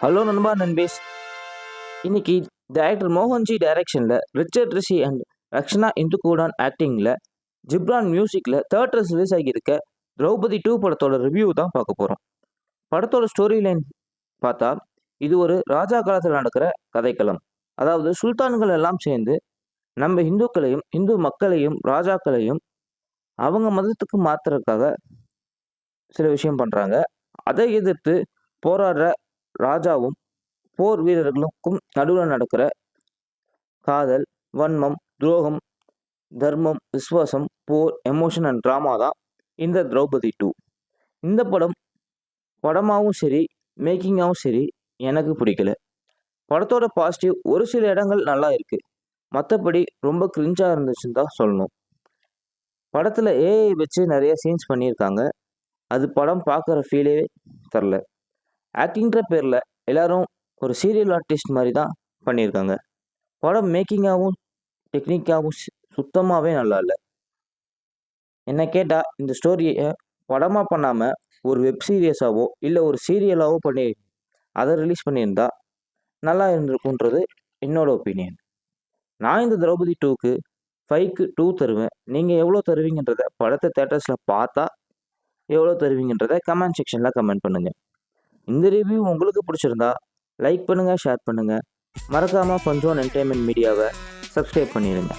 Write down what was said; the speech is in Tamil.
ஹலோ நண்பா நண்பேஸ். இன்னைக்கு டைரக்டர் மோகன்ஜி டைரக்ஷனில் ரிச்சர்ட் ரிஷி அண்ட் ரக்ஷனா இந்துக்கூடான் ஆக்டிங்கில் ஜிப்ரான் மியூசிக்கில் தேட்டர்ஸ் ரிலீஸ் ஆகியிருக்க திரௌபதி 2 படத்தோட ரிவ்யூ தான் பார்க்க போகிறோம். படத்தோட ஸ்டோரி லைன் பார்த்தா இது ஒரு ராஜா காலத்தில் நடக்கிற கதைக்களம். அதாவது சுல்தான்கள் எல்லாம் சேர்ந்து நம்ம இந்துக்களையும் இந்து மக்களையும் ராஜாக்களையும் அவங்க மதத்துக்கு மாத்துறதுக்காக சில விஷயம் பண்ணுறாங்க. அதை எதிர்த்து போராடுற ராஜாவும் போர் வீரர்களுக்கும் நடுவில் நடக்கிற காதல், வன்மம், துரோகம், தர்மம், விசுவாசம், போர், எமோஷன் அண்ட் ட்ராமா தான் இந்த திரௌபதி 2. இந்த படம் படமாகவும் சரி, மேக்கிங்காகவும் சரி எனக்கு பிடிக்கல. படத்தோட பாசிட்டிவ் ஒரு சில இடங்கள் நல்லா இருக்கு. மற்றபடி ரொம்ப கிரிஞ்சாக இருந்துச்சுன்னு தான் சொல்லணும். படத்தில் ஏஐ வச்சு நிறைய சீன்ஸ் பண்ணியிருக்காங்க. அது படம் பார்க்குற ஃபீலே தரல. ஆக்டிங்கிற பேரில் எல்லாரும் ஒரு சீரியல் ஆர்டிஸ்ட் மாதிரி தான் பண்ணியிருக்காங்க. படம் மேக்கிங்காகவும் டெக்னிக்காகவும் சுத்தமாகவே நல்லா இல்லை. என்ன கேட்டால் இந்த ஸ்டோரியை படமாக பண்ணாமல் ஒரு வெப் சீரியஸாவோ இல்லை ஒரு சீரியலாவோ பண்ணி அதை ரிலீஸ் பண்ணியிருந்தா நல்லா இருந்திருக்குன்றது என்னோட ஒப்பீனியன். நான் இந்த திரௌபதி 2க்கு 5க்கு 2 தருவேன். நீங்கள் எவ்வளோ தருவீங்கன்றத படத்தை தேட்டர்ஸில் பார்த்தா எவ்வளோ தருவீங்கன்றத கமெண்ட் செக்ஷனில் கமெண்ட் பண்ணுங்கள். இந்த ரிவ்யூ உங்களுக்கு பிடிச்சிருந்தா லைக் பண்ணுங்கள், ஷேர் பண்ணுங்கள். மறக்காமல் ஃபன் ஜோன் என்டர்டைன்மெண்ட் மீடியாவை சப்ஸ்கிரைப் பண்ணிடுங்க.